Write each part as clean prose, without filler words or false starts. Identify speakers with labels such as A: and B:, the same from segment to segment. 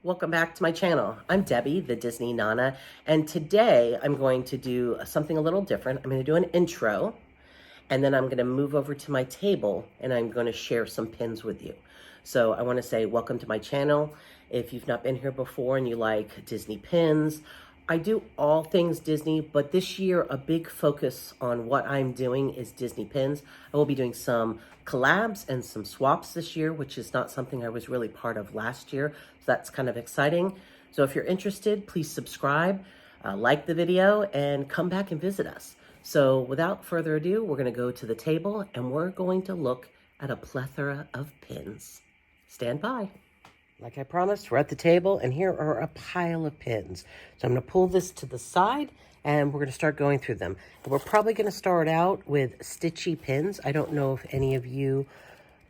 A: welcome back to my channel. I'm Debbie, the Disney Nonna, and today I'm going to do something a little different. I'm going to do an intro, and then I'm going to move over to my table, and I'm going to share some pins with you. So I want to say welcome to my channel. If you've not been here before and you like Disney pins, I do all things Disney, but this year a big focus on what I'm doing is Disney pins. I will be doing some collabs and some swaps this year, which is not something I was really part of last year. So that's kind of exciting. So if you're interested, please subscribe, like the video, and come back and visit us. So without further ado, we're going to go to the table and we're going to look at a plethora of pins. Stand by. Like I promised, we're at the table, and here are a pile of pins. So I'm going to pull this to the side, and we're going to start going through them. And we're probably going to start out with Stitchy pins. I don't know if any of you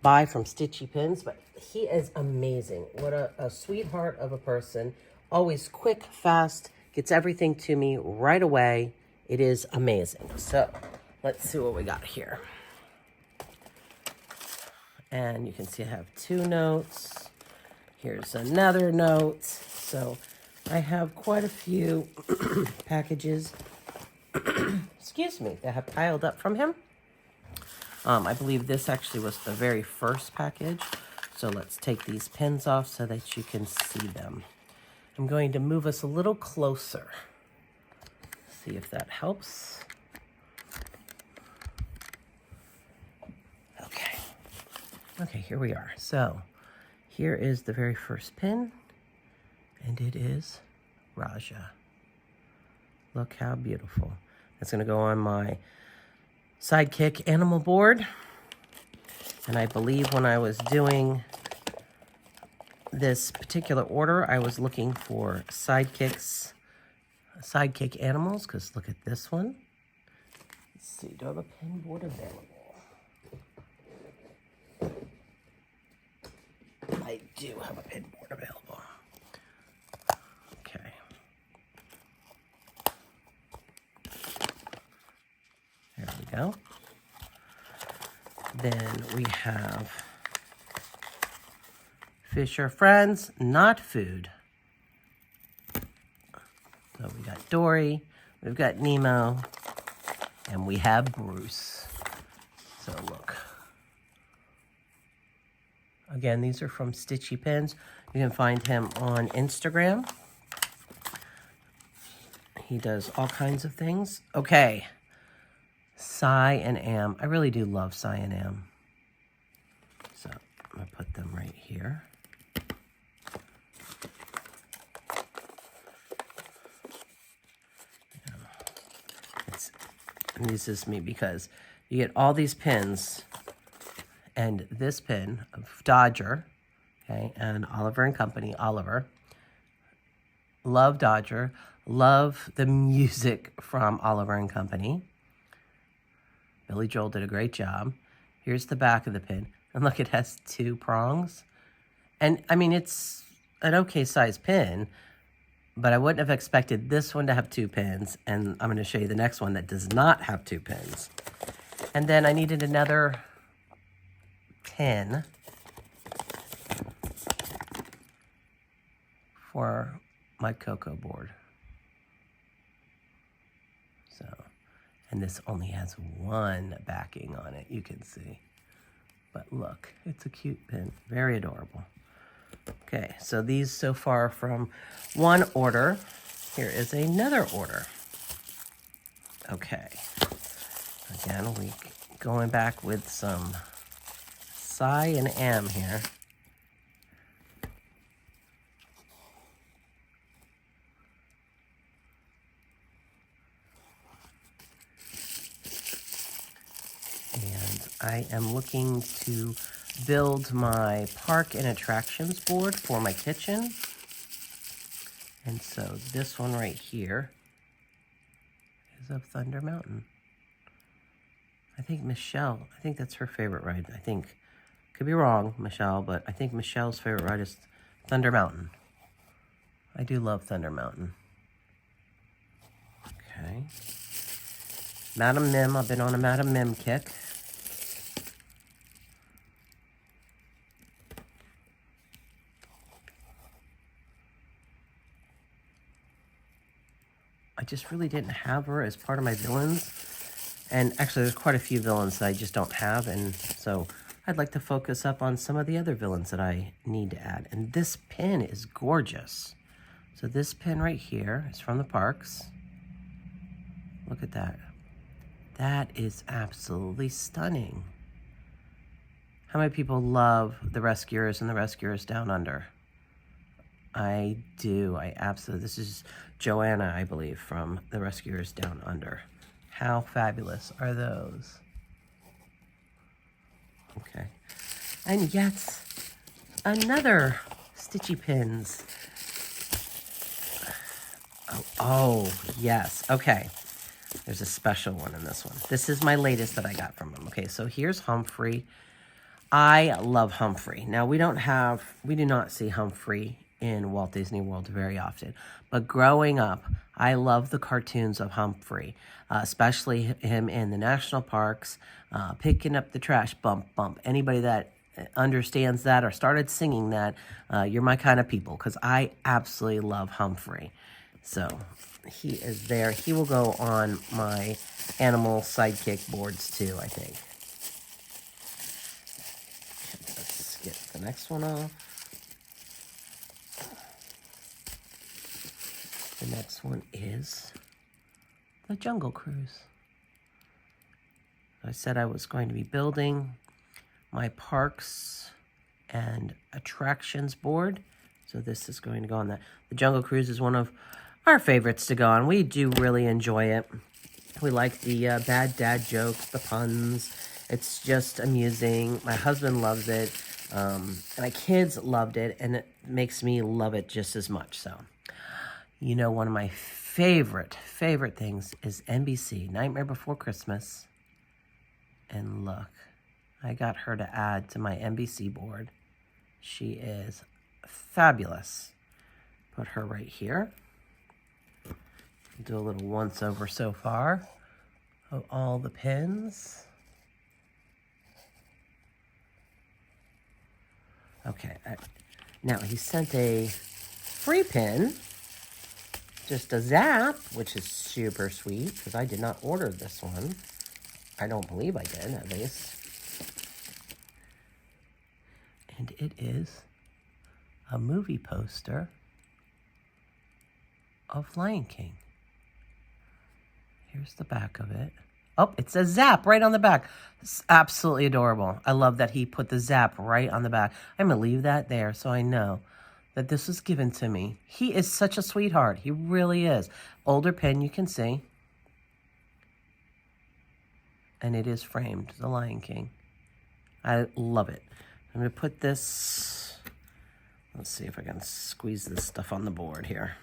A: buy from Stitchy pins, but he is amazing. What a sweetheart of a person. Always quick, fast, gets everything to me right away. It is amazing. So let's see what we got here. And you can see I have 2 notes. Here's another note. So I have quite a few packages, excuse me, that have piled up from him. I believe this actually was the very first package. So let's take these pins off so that you can see them. I'm going to move us a little closer. See if that helps. Okay. Okay, here we are. So here is the very first pin, and it is Raja. Look how beautiful. It's going to go on my Sidekick animal board. And I believe when I was doing this particular order, I was looking for sidekick animals, because look at this one. Let's see, do I have a pin board available? I do have a pin board available. Okay. There we go. Then we have Fish are friends, not food. So we got Dory, we've got Nemo, and we have Bruce. So look. Again, these are from Stitchy Pins. You can find him on Instagram. He does all kinds of things. Okay. Cy and Am. I really do love Cy and Am. So I'm going to put them right here. It amuses me because you get all these pins. And this pin of Dodger, okay, and Oliver and Company, Oliver. Love Dodger. Love the music from Oliver and Company. Billy Joel did a great job. Here's the back of the pin. And look, it has 2 prongs. And, I mean, it's an okay size pin, but I wouldn't have expected this one to have 2 pins. And I'm going to show you the next one that does not have 2 pins. And then I needed another pin for my cocoa board. So, and this only has 1 backing on it, you can see. But look, it's a cute pin, very adorable. Okay, so these so far from one order. Here is another order. Okay, again, we going back with some Cy and Am here. And I am looking to build my park and attractions board for my kitchen. And so this one right here is of Thunder Mountain. I think Michelle, I think that's her favorite ride. I think, could be wrong, Michelle, but I think Michelle's favorite ride is Thunder Mountain. I do love Thunder Mountain. Okay. Madam Mim, I've been on a Madam Mim kick. I just really didn't have her as part of my villains. And actually, there's quite a few villains that I just don't have. And so I'd like to focus up on some of the other villains that I need to add. And this pin is gorgeous. So this pin right here is from the parks. Look at that. That is absolutely stunning. How many people love the Rescuers and the Rescuers Down Under? I do. I absolutely. This is Joanna, I believe, from the Rescuers Down Under. How fabulous are those? Okay. And yet another Stitchy Pins. Oh, yes. Okay. There's a special one in this one. This is my latest that I got from him. Okay, so here's Humphrey. I love Humphrey. Now, we do not see Humphrey in Walt Disney World very often. But growing up, I love the cartoons of Humphrey, especially him in the national parks, picking up the trash, bump, bump. Anybody that understands that or started singing that, you're my kind of people, because I absolutely love Humphrey. So he is there. He will go on my animal sidekick boards too, I think. Let's get the next one off. The next one is the Jungle Cruise. I said I was going to be building my parks and attractions board. So this is going to go on that. The Jungle Cruise is one of our favorites to go on. We do really enjoy it. We like the bad dad jokes, the puns. It's just amusing. My husband loves it. My kids loved it, and it makes me love it just as much. So, you know, one of my favorite things is NBC, Nightmare Before Christmas. And look, I got her to add to my NBC board. She is fabulous. Put her right here. Do a little once over so far of all the pins. Okay, now he sent a free pin, just a zap, which is super sweet because I did not order this one. I don't believe I did, at least. And it is a movie poster of Lion King. Here's the back of it. Oh, it says Zap right on the back. It's absolutely adorable. I love that he put the Zap right on the back. I'm going to leave that there so I know that this was given to me. He is such a sweetheart. He really is. Older pen, you can see. And it is framed, the Lion King. I love it. I'm going to put this... Let's see if I can squeeze this stuff on the board here.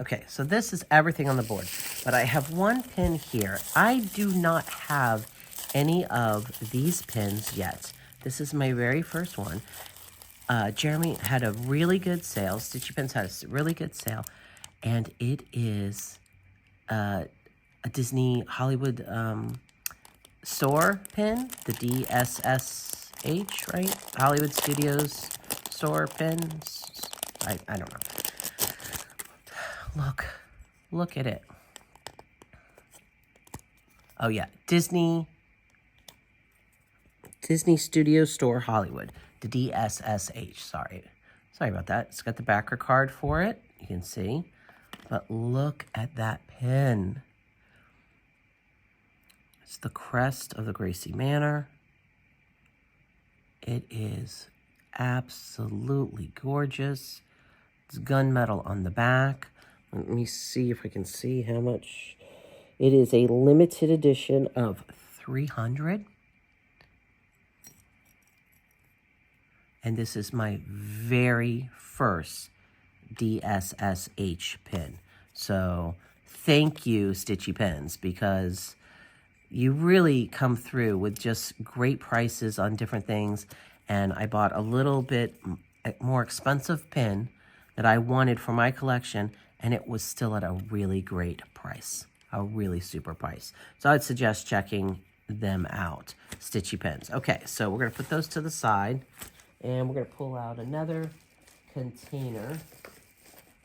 A: Okay, so this is everything on the board. But I have one pin here. I do not have any of these pins yet. This is my very first one. Jeremy had a really good sale. Stitchy Pins had a really good sale. And it is a Disney Hollywood store pin. The DSSH, right? Hollywood Studios store pins. I don't know. Look at it. Oh yeah, Disney Studio Store Hollywood, the DSSH, sorry about that. It's got the backer card for it, you can see. But look at that pin. It's the crest of the Gracie Manor. It is absolutely gorgeous. It's gunmetal on the back. Let me see if I can see how much. It is a limited edition of 300. And this is my very first DSSH pin. So thank you, Stitchy Pins, because you really come through with just great prices on different things. And I bought a little bit more expensive pin that I wanted for my collection, and it was still at a really great price, a really super price. So I'd suggest checking them out, Stitchy Pins. Okay, so we're going to put those to the side. And we're going to pull out another container.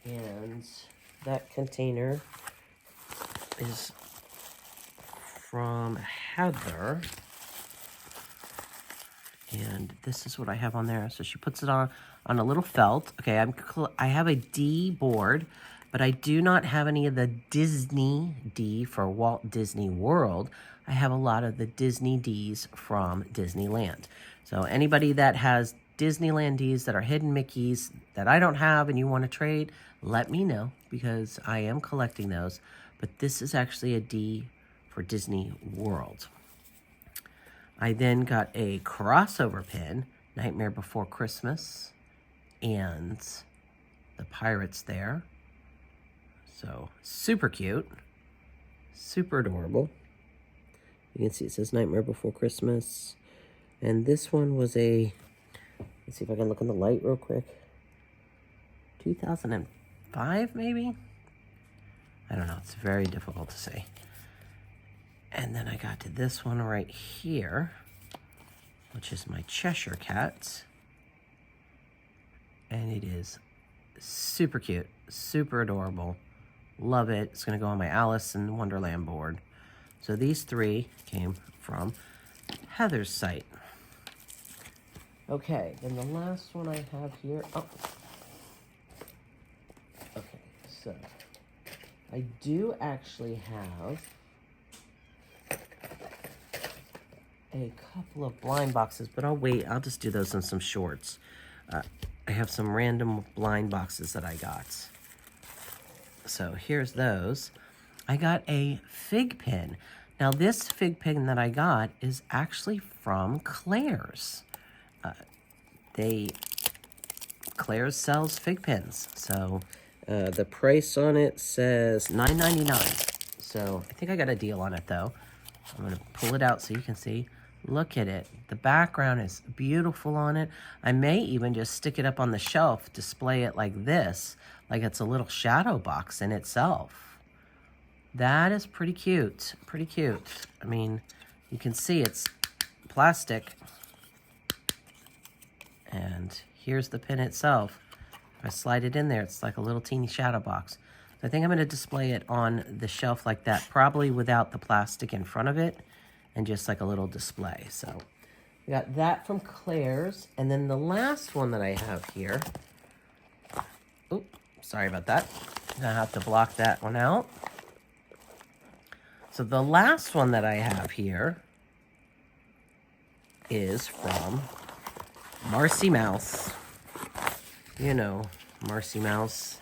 A: And that container is from Heather. And this is what I have on there. So she puts it on a little felt. Okay, I have a D board, but I do not have any of the Disney D for Walt Disney World. I have a lot of the Disney Ds from Disneyland. So anybody that has Disneyland Ds that are hidden Mickeys that I don't have and you want to trade, let me know because I am collecting those. But this is actually a D for Disney World. I then got a crossover pin, Nightmare Before Christmas, and the pirates there. So super cute, super adorable. You can see it says Nightmare Before Christmas. And this one was a, let's see if I can look in the light real quick. 2005 maybe? I don't know, it's very difficult to say. And then I got to this one right here, which is my Cheshire Cat. And it is super cute, super adorable. Love it. It's going to go on my Alice in Wonderland board. So these three came from Heather's site. Okay, then the last one I have here. Oh. Okay, so I do actually have a couple of blind boxes, but I'll wait. I'll just do those in some shorts. I have some random blind boxes that I got. So here's those. I got a fig pin. Now this fig pin that I got is actually from Claire's. Claire's sells fig pins. So the price on it says $9.99. So I think I got a deal on it though. I'm gonna pull it out so you can see. Look at it. The background is beautiful on it. I may even just stick it up on the shelf, display it like this, like it's a little shadow box in itself. That is pretty cute. Pretty cute. I mean, you can see it's plastic. And here's the pin itself. If I slide it in there, it's like a little teeny shadow box. So I think I'm going to display it on the shelf like that, probably without the plastic in front of it, and just like a little display. So we got that from Claire's. And then the last one that I have here, oops, sorry about that. I'm going to have to block that one out. So the last one that I have here is from Marcy Mouse. You know, Marcy Mouse.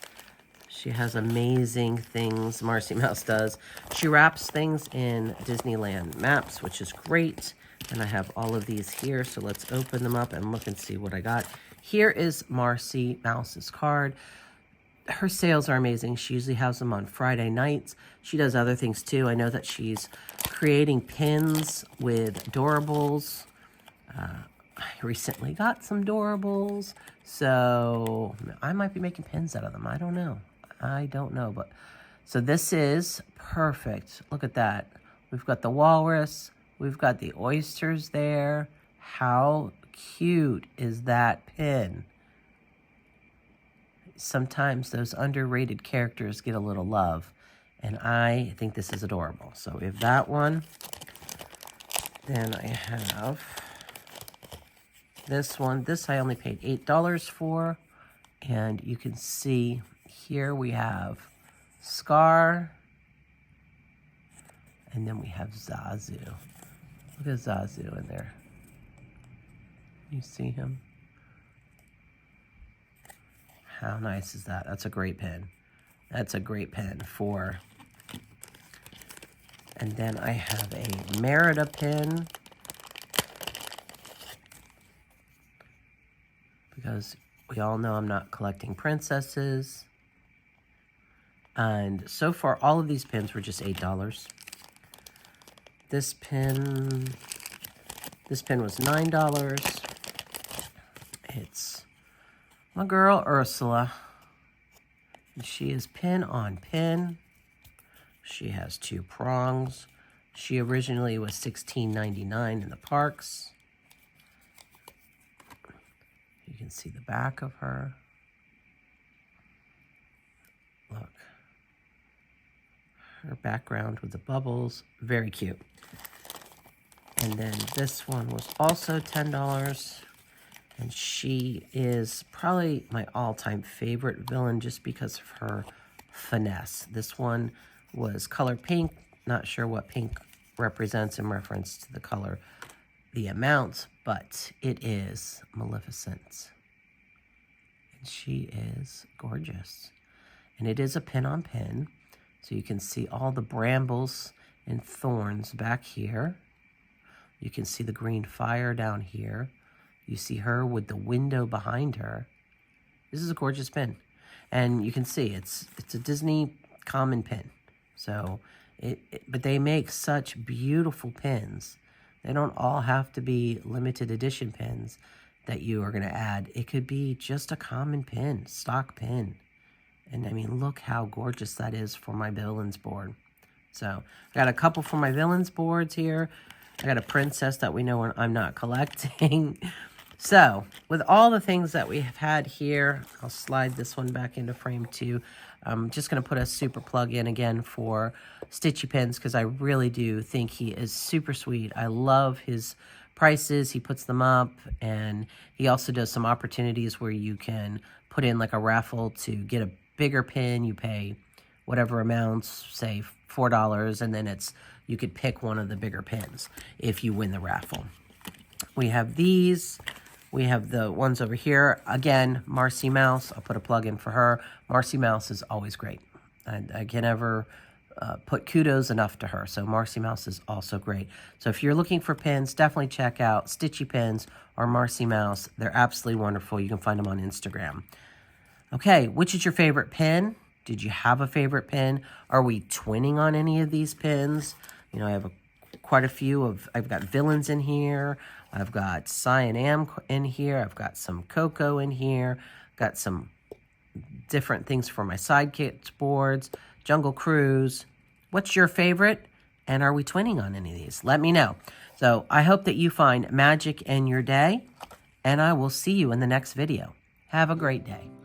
A: She has amazing things, Marcy Mouse does. She wraps things in Disneyland maps, which is great. And I have all of these here, so let's open them up and look and see what I got. Here is Marcy Mouse's card. Her sales are amazing. She usually has them on Friday nights. She does other things too. I know that she's creating pins with Doorables. I recently got some Doorables, so I might be making pins out of them. I don't know. But so this is perfect. Look at that. We've got the walrus. We've got the oysters there. How cute is that pin? Sometimes those underrated characters get a little love, and I think this is adorable. So we have that one. Then I have this one. This I only paid $8 for, and you can see here we have Scar, and then we have Zazu. Look at Zazu in there. You see him? How nice is that? That's a great pin. That's a great pin for. And then I have a Merida pin, because we all know I'm not collecting princesses. And so far, all of these pins were just $8. This pin was $9. It's my girl Ursula. She is pin on pin. She has 2 prongs. She originally was $16.99 in the parks. You can see the back of her. Look. Her background with the bubbles. Very cute. And then this one was also $10. And she is probably my all-time favorite villain just because of her finesse. This one was color pink. Not sure what pink represents in reference to the color, the amounts, but it is Maleficent. And she is gorgeous. And it is a pin-on-pin. So you can see all the brambles and thorns back here. You can see the green fire down here. You see her with the window behind her. This is a gorgeous pin. And you can see it's a Disney common pin. So, but they make such beautiful pins. They don't all have to be limited edition pins that you are going to add. It could be just a common pin, stock pin. And I mean, look how gorgeous that is for my villains board. So I got a couple for my villains boards here. I got a princess that we know I'm not collecting. So with all the things that we have had here, I'll slide this one back into frame too. I'm just going to put a super plug in again for Stitchy Pins because I really do think he is super sweet. I love his prices. He puts them up, and he also does some opportunities where you can put in like a raffle to get a bigger pin. You pay whatever amounts, say $4, and then you could pick one of the bigger pins if you win the raffle. We have these. We have the ones over here. Again, Marcy Mouse. I'll put a plug in for her. Marcy Mouse is always great. I can never put kudos enough to her. So Marcy Mouse is also great. So if you're looking for pins, definitely check out Stitchy Pins or Marcy Mouse. They're absolutely wonderful. You can find them on Instagram. Okay, which is your favorite pin? Did you have a favorite pin? Are we twinning on any of these pins? You know, I have quite a few I've got villains in here. I've got Cyan Am in here. I've got some Coco in here. Got some different things for my sidekicks boards. Jungle Cruise. What's your favorite? And are we twinning on any of these? Let me know. So I hope that you find magic in your day. And I will see you in the next video. Have a great day.